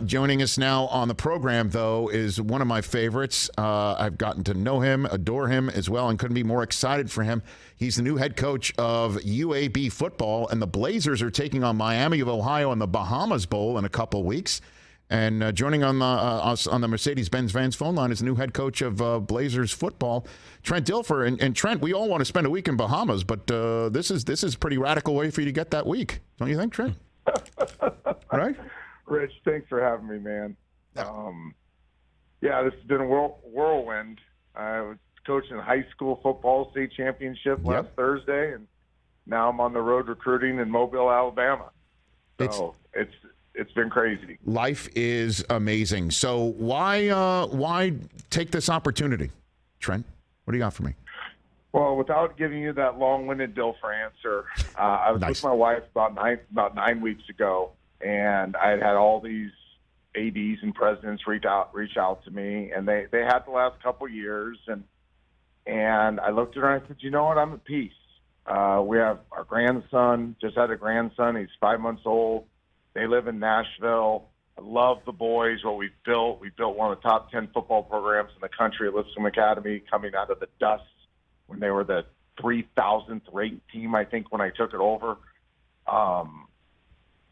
Joining us now on the program, though, is one of my favorites. I've gotten to know him, adore him as well, and couldn't be more excited for him. He's the new head coach of UAB football, and the Blazers are taking on Miami of Ohio in the Bahamas Bowl in a couple weeks. And joining on us on the Mercedes-Benz Vans phone line is the new head coach of Blazers football, Trent Dilfer. And Trent, we all want to spend a week in Bahamas, but this is a pretty radical way for you to get that week, don't you think, Trent? Right? Rich, thanks for having me, man. This has been a whirlwind. I was coaching high school football state championship last Thursday, and now I'm on the road recruiting in Mobile, Alabama. So it's been crazy. Life is amazing. So why take this opportunity, Trent? What do you got for me? Well, without giving you that long-winded Dilfer answer, I was with my wife about 9 weeks ago, and I had all these ADs and presidents reach out to me, and they had the last couple years, and I looked at her and I said, you know what, I'm at peace. We have our grandson, just had a grandson. He's 5 months old. They live in Nashville. I love the boys, what we've built. We built one of the top 10 football programs in the country at Lipscomb Academy, coming out of the dust when they were the 3,000th ranked team, I think, when I took it over.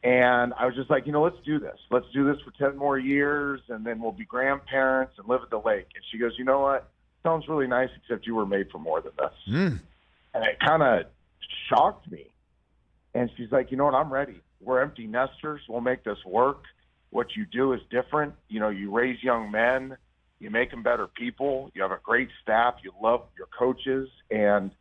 And I was just like, let's do this. Let's do this for 10 more years, and then we'll be grandparents and live at the lake. And she goes, you know what? Sounds really nice, except you were made for more than this. And it kind of shocked me. And she's like, you know what? I'm ready. We're empty nesters. We'll make this work. What you do is different. You raise young men. You make them better people. You have a great staff. You love your coaches. And,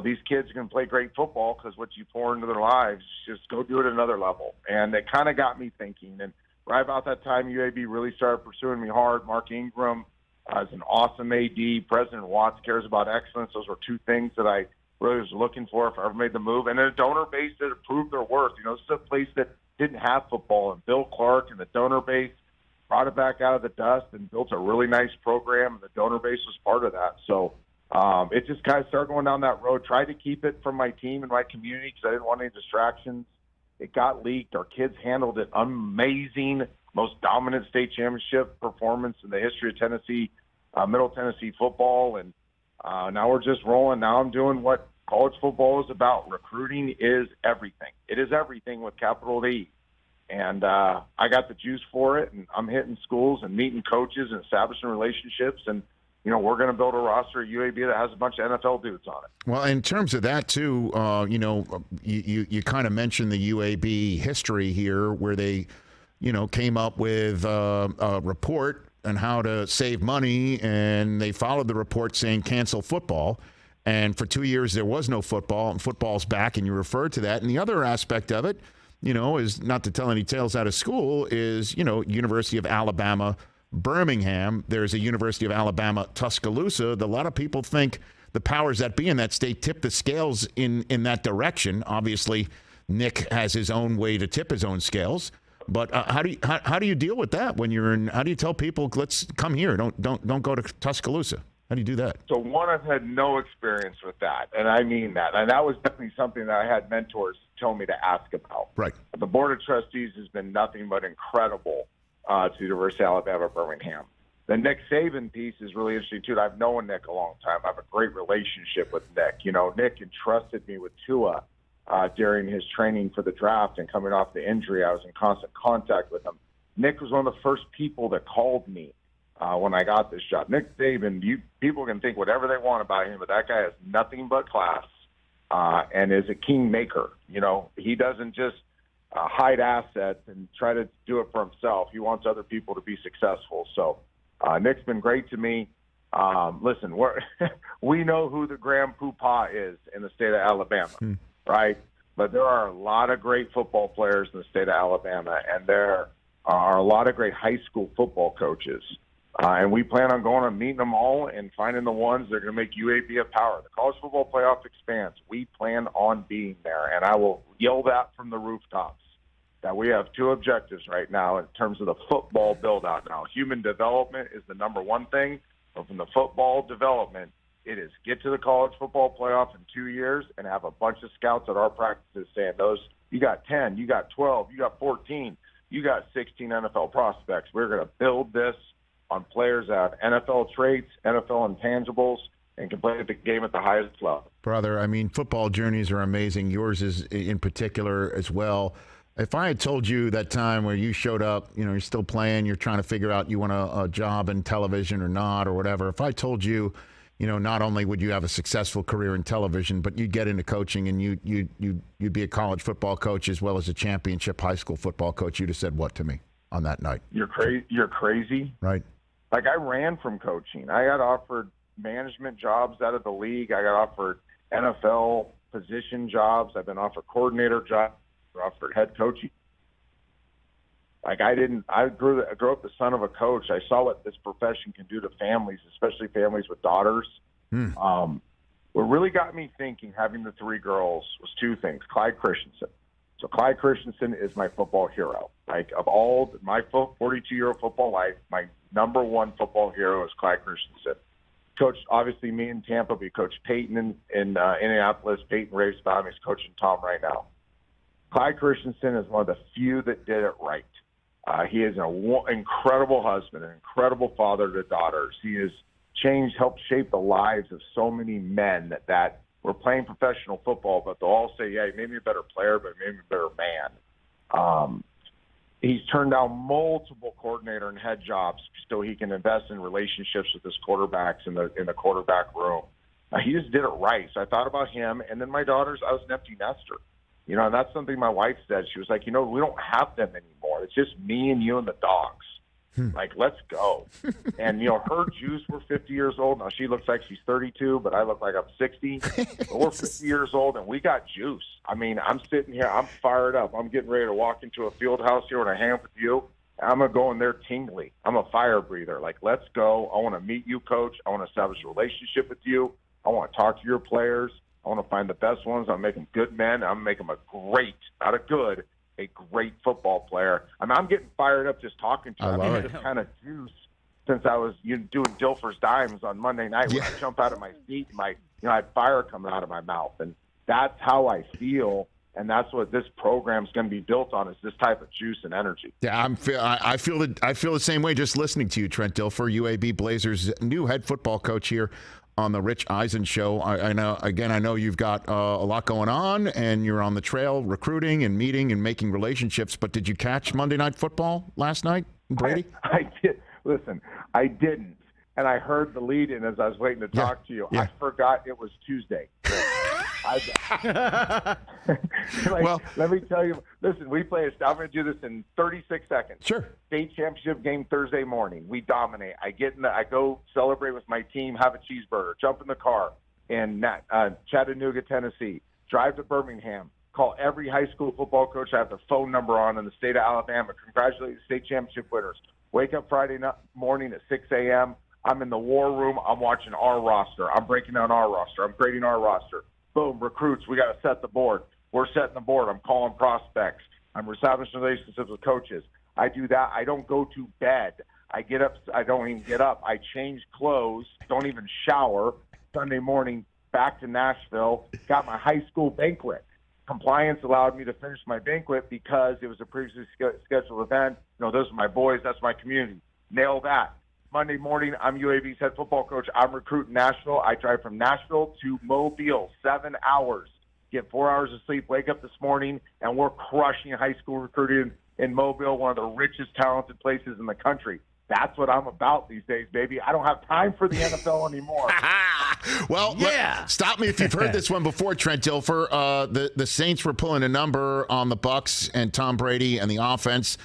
these kids can play great football because what you pour into their lives, just go do it at another level. And it kind of got me thinking. And right about that time, UAB really started pursuing me hard. Mark Ingram is an awesome AD. President Watts cares about excellence. Those were two things that I really was looking for if I ever made the move. And then a donor base that approved their worth. This is a place that didn't have football. And Bill Clark and the donor base brought it back out of the dust and built a really nice program, and the donor base was part of that. So it just kind of started going down that road. Tried to keep it from my team and my community because I didn't want any distractions. It got leaked. Our kids handled it amazing. Most dominant state championship performance in the history of Tennessee, Middle Tennessee football. And now we're just rolling. Now I'm doing what college football is about. Recruiting is everything. It is everything with capital E. And I got the juice for it, and I'm hitting schools and meeting coaches and establishing relationships. And, we're going to build a roster at UAB that has a bunch of NFL dudes on it. Well, in terms of that, too, you kind of mentioned the UAB history here where they, came up with a report on how to save money, and they followed the report saying cancel football. And for 2 years, there was no football, and football's back, and you referred to that. And the other aspect of it, is not to tell any tales out of school, is, University of Alabama-Birmingham. There's a University of Alabama-Tuscaloosa. A lot of people think the powers that be in that state tip the scales in that direction. Obviously, Nick has his own way to tip his own scales. But how do you deal with that when you're in? How do you tell people, let's come here, don't go to Tuscaloosa? How do you do that? So one, I've had no experience with that, and I mean that. And that was definitely something that I had mentors tell me to ask about. Right. The Board of Trustees has been nothing but incredible to the University of Alabama-Birmingham. The Nick Saban piece is really interesting, too. I've known Nick a long time. I have a great relationship with Nick. Nick entrusted me with Tua during his training for the draft, and coming off the injury, I was in constant contact with him. Nick was one of the first people that called me when I got this job. Nick Saban, people can think whatever they want about him, but that guy has nothing but class and is a kingmaker. He doesn't just hide assets and try to do it for himself. He wants other people to be successful. So Nick's been great to me. Listen, we know who the grand poobah is in the state of Alabama, right? But there are a lot of great football players in the state of Alabama, and there are a lot of great high school football coaches. And we plan on going and meeting them all and finding the ones that are going to make UAB a power. The college football playoff expands. We plan on being there, and I will yell that from the rooftops, that we have two objectives right now in terms of the football build-out now. Human development is the number one thing, but from the football development, it is get to the college football playoff in 2 years and have a bunch of scouts at our practices saying, you got 10, you got 12, you got 14. you got 16 NFL prospects. We're going to build this on players that have NFL traits, NFL intangibles, and can play the game at the highest level. Brother, I mean, football journeys are amazing. Yours is in particular as well. If I had told you that time where you showed up, you're still playing, you're trying to figure out you want a job in television or not or whatever. If I told you, not only would you have a successful career in television, but you'd get into coaching and you'd be a college football coach as well as a championship high school football coach, you'd have said what to me on that night? You're crazy. Right. Like, I ran from coaching. I got offered management jobs out of the league. I got offered NFL position jobs. I've been offered coordinator jobs. Offered head coaching. Like, I grew up the son of a coach. I saw what this profession can do to families, especially families with daughters. What really got me thinking, having the 3 girls, was 2 things. Clyde Christensen. So Clyde Christensen is my football hero. Like, of all my 42-year-old football life, my number 1 football hero is Clyde Christensen. Coached, obviously, me in Tampa. We coached Peyton in Indianapolis. Peyton raised him. He's coaching Tom right now. Clyde Christensen is one of the few that did it right. He is an incredible husband, an incredible father to daughters. He has helped shape the lives of so many men that were playing professional football, but they'll all say, yeah, he made me a better player, but he made me a better man. He's turned down multiple coordinator and head jobs so he can invest in relationships with his quarterbacks in the quarterback room. He just did it right. So I thought about him, and then my daughters, I was an empty nester. And that's something my wife said. She was like, we don't have them anymore. It's just me and you and the dogs. Like, let's go. And, her Jews were 50 years old. Now, she looks like she's 32, but I look like I'm 60. But we're 50 years old, and we got juice. I mean, I'm sitting here. I'm fired up. I'm getting ready to walk into a field house here when I hang up with you. I'm going to go in there tingly. I'm a fire breather. Like, let's go. I want to meet you, Coach. I want to establish a relationship with you. I want to talk to your players. I want to find the best ones. I'm making good men. I'm making them a great, not a good, a great football player. I mean, I'm getting fired up just talking to him. I just kind of juice since I was doing Dilfer's Dimes on Monday night when I jump out of my seat and I had fire coming out of my mouth. And that's how I feel. And that's what this program is going to be built on, is this type of juice and energy. Yeah, I feel the same way just listening to you, Trent Dilfer, UAB Blazers' new head football coach here on the Rich Eisen Show. I know you've got a lot going on, and you're on the trail recruiting and meeting and making relationships. But did you catch Monday Night Football last night, Brady? I did. Listen, I didn't. And I heard the lead-in as I was waiting to talk to you. I forgot it was Tuesday. Let me tell you. Listen, we play. I'm going to do this in 36 seconds. Sure. State championship game Thursday morning. We dominate. I go celebrate with my team, have a cheeseburger, jump in the car in Chattanooga, Tennessee, drive to Birmingham, call every high school football coach I have their phone number on in the state of Alabama, congratulate the state championship winners. Wake up Friday morning at 6 a.m. I'm in the war room. I'm watching our roster. I'm breaking down our roster. I'm grading our roster. Boom, recruits. We got to set the board. We're setting the board. I'm calling prospects. I'm establishing relationships with coaches. I do that. I don't go to bed. I get up. I don't even get up. I change clothes. Don't even shower. Sunday morning, back to Nashville. Got my high school banquet. Compliance allowed me to finish my banquet because it was a previously scheduled event. Those are my boys. That's my community. Nail that. Monday morning, I'm UAB's head football coach. I'm recruiting Nashville. I drive from Nashville to Mobile, 7 hours. Get 4 hours of sleep, wake up this morning, and we're crushing high school recruiting in Mobile, one of the richest, talented places in the country. That's what I'm about these days, baby. I don't have time for the NFL anymore. Well, stop me if you've heard this one before, Trent Dilfer. The Saints were pulling a number on the Bucs and Tom Brady and the offense.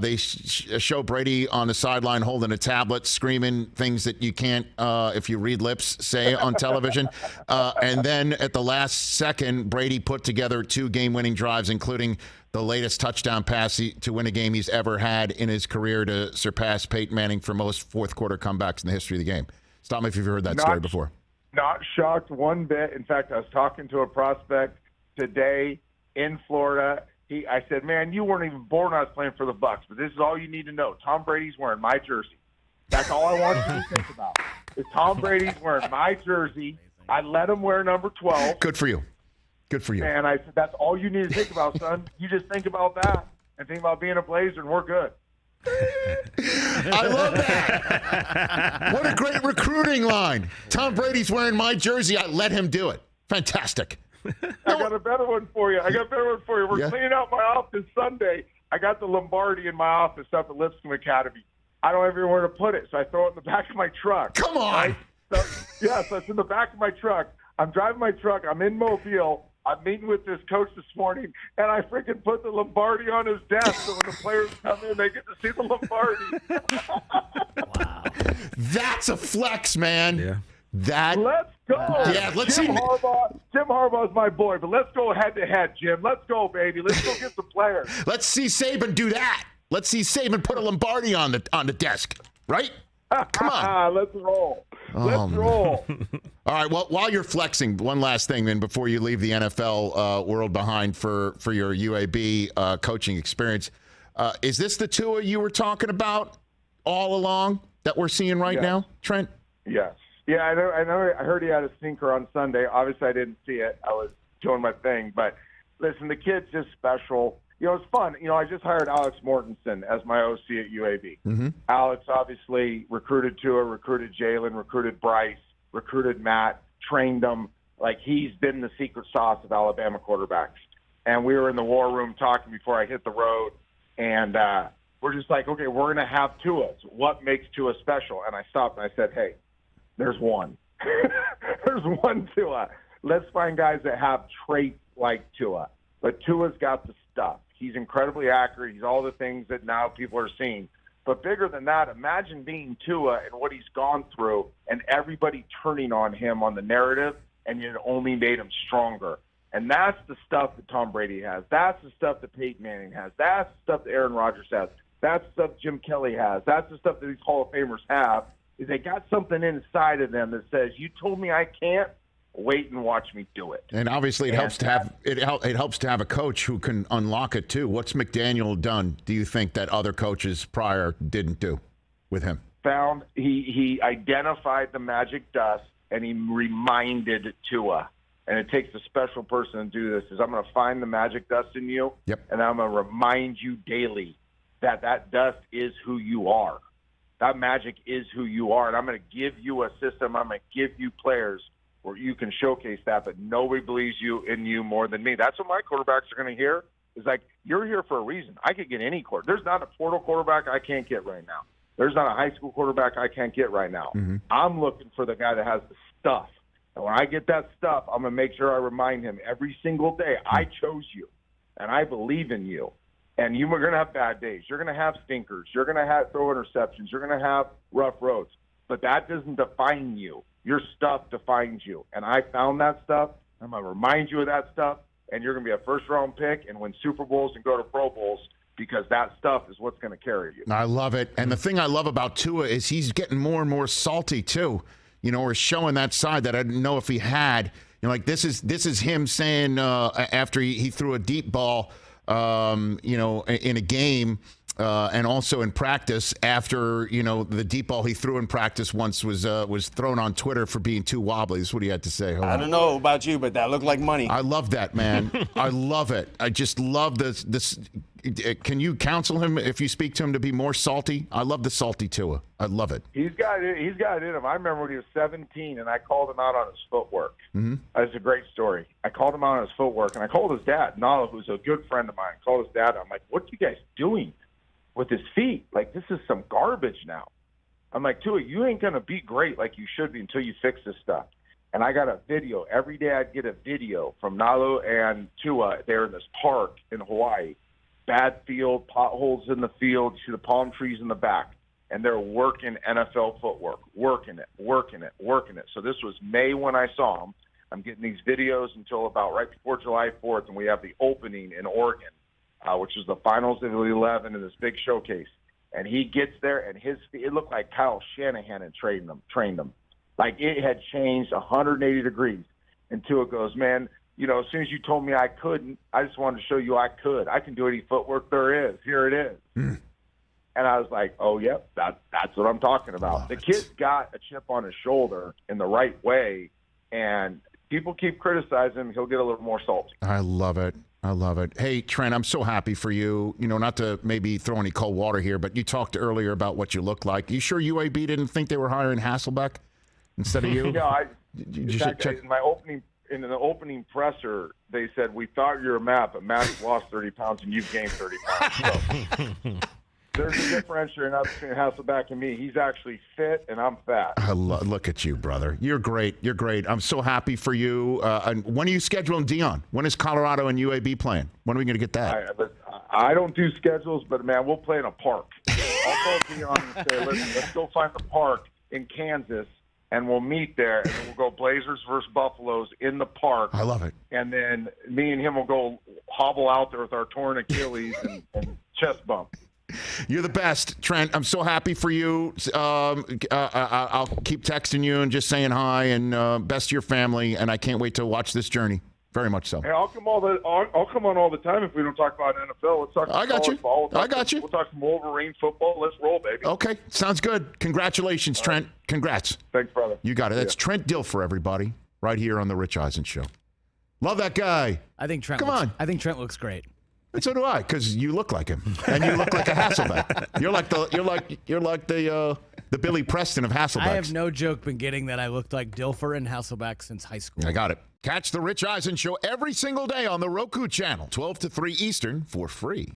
They show Brady on the sideline holding a tablet, screaming things that you can't, if you read lips, say on television. And then at the last second, Brady put together 2 game-winning drives, including the latest touchdown pass to win a game he's ever had in his career to surpass Peyton Manning for most fourth-quarter comebacks in the history of the game. Stop me if you've heard that story before. Not shocked one bit. In fact, I was talking to a prospect today in Florida. I said, man, you weren't even born when I was playing for the Bucs, but this is all you need to know. Tom Brady's wearing my jersey. That's all I want you to think about. Is Tom Brady's wearing my jersey. I let him wear number 12. Good for you. Good for you. And I said, that's all you need to think about, son. You just think about that. and think about being a Blazer, and we're good. I love that. What a great recruiting line. Tom Brady's wearing my jersey. I let him do it. Fantastic. I got a better one for you. We're cleaning out my office Sunday. I got the Lombardi in my office up at Lipscomb Academy. I don't have anywhere to put it, so I throw it in the back of my truck. Come on. Right? So it's in the back of my truck. I'm driving my truck. I'm in Mobile. I'm meeting with this coach this morning, and I freaking put the Lombardi on his desk so when the players come in, they get to see the Lombardi. Wow. That's a flex, man. Yeah. Let's go. Yeah, let's see. Jim Harbaugh's my boy, but let's go head-to-head, Jim. Let's go, baby. Let's go get some players. Let's see Saban do that. Let's see Saban put a Lombardi on the desk, right? Come on. Let's roll. Let's roll. All right, well, while you're flexing, one last thing, then, before you leave the NFL world behind for your UAB coaching experience. Is this the Tua you were talking about all along that we're seeing right now, Trent? Yes. Yeah, I know. I heard he had a stinker on Sunday. Obviously, I didn't see it. I was doing my thing. But, listen, the kid's just special. It's fun. I just hired Alex Mortensen as my OC at UAB. Mm-hmm. Alex obviously recruited Tua, recruited Jalen, recruited Bryce, recruited Matt, trained them. Like, he's been the secret sauce of Alabama quarterbacks. And we were in the war room talking before I hit the road. And we're just like, okay, we're going to have Tua. What makes Tua special? And I stopped and I said, hey, there's one. There's one Tua. Let's find guys that have traits like Tua. But Tua's got the stuff. He's incredibly accurate. He's all the things that now people are seeing. But bigger than that, imagine being Tua and what he's gone through and everybody turning on him on the narrative, and it only made him stronger. And that's the stuff that Tom Brady has. That's the stuff that Peyton Manning has. That's the stuff that Aaron Rodgers has. That's the stuff Jim Kelly has. That's the stuff that these Hall of Famers have, is they got something inside of them that says, you told me I can't, wait and watch me do it. And obviously, it helps to have a coach who can unlock it too. What's McDaniel done, do you think, that other coaches prior didn't do with him? He identified the magic dust, and he reminded Tua. And it takes a special person to do this. Is I'm going to find the magic dust in you, and I'm going to remind you daily that dust is who you are. That magic is who you are, and I'm going to give you a system. I'm going to give you players where you can showcase that, but nobody believes in you more than me. That's what my quarterbacks are going to hear. Is like, you're here for a reason. I could get any quarterback. There's not a portal quarterback I can't get right now. There's not a high school quarterback I can't get right now. Mm-hmm. I'm looking for the guy that has the stuff. And when I get that stuff, I'm going to make sure I remind him every single day, I chose you, and I believe in you. And you are going to have bad days. You're going to have stinkers. You're going to throw interceptions. You're going to have rough roads. But that doesn't define you. Your stuff defines you. And I found that stuff. I'm going to remind you of that stuff. And you're going to be a first-round pick and win Super Bowls and go to Pro Bowls, because that stuff is what's going to carry you. I love it. And the thing I love about Tua is he's getting more and more salty, too. Or showing that side that I didn't know if he had. Like this is him saying after he threw a deep ball, in a game, and also in practice after, the deep ball he threw in practice once was thrown on Twitter for being too wobbly. This is what he had to say. I don't know about you, but that looked like money. I love that, man. I love it. I just love this. Can you counsel him if you speak to him to be more salty? I love the salty Tua. I love it. He's got it in him. I remember when he was 17 and I called him out on his footwork. Mm-hmm. That's a great story. I called him out on his footwork, and I called his dad, Nala, who's a good friend of mine. I called his dad. I'm like, what are you guys doing with his feet? Like, this is some garbage now. I'm like, Tua, you ain't going to be great like you should be until you fix this stuff. And I got a video. Every day I'd get a video from Nalu and Tua there in this park in Hawaii. Bad field, potholes in the field, you see the palm trees in the back, and they're working NFL footwork, working it. So this was May when I saw him. I'm getting these videos until about right before July 4th, and we have the opening in Oregon, which is the finals of the 11 in this big showcase. And he gets there, and it looked like Kyle Shanahan had trained him. Like, it had changed 180 degrees. And Tua goes, man, as soon as you told me I couldn't, I just wanted to show you I could. I can do any footwork there is. Here it is. Mm. And I was like, oh, yep, that's what I'm talking about. The kid's got a chip on his shoulder in the right way, and people keep criticizing him. He'll get a little more salty. I love it. I love it. Hey, Trent, I'm so happy for you. You know, not to maybe throw any cold water here, but you talked earlier about what you look like. You sure UAB didn't think they were hiring Hasselbeck instead of you? No, you should check. In the opening presser, they said, we thought you were Matt, but Matt's lost 30 pounds and you've gained 30 pounds. So there's a differentiator between Hasselbeck and me. He's actually fit, and I'm fat. Look at you, brother. You're great. You're great. I'm so happy for you. And when are you scheduling Deion? When is Colorado and UAB playing? When are we going to get that? I don't do schedules, but, man, we'll play in a park. I'll call Deion and say, let's go find the park in Kansas, and we'll meet there, and then we'll go Blazers versus Buffaloes in the park. I love it. And then me and him will go hobble out there with our torn Achilles and chest bump. You're the best, Trent. I'm so happy for you. I'll keep texting you and just saying hi, and best to your family, and I can't wait to watch this journey. Very much so. Hey, I'll come on all the time if we don't talk about NFL. Let's talk college ball. I got you. We'll talk some Wolverine football. Let's roll, baby. Okay, sounds good. Congratulations, Trent. Congrats. Thanks, brother. You got it. That's Trent Dilfer, everybody, right here on the Rich Eisen Show. Love that guy. I think Trent looks great. And so do I, because you look like him, and you look like a Hasselbeck. You're like the Billy Preston of Hasselbecks. I have no joke been getting that I looked like Dilfer and Hasselbeck since high school. I got it. Catch the Rich Eisen Show every single day on the Roku channel, 12 to 3 Eastern, for free.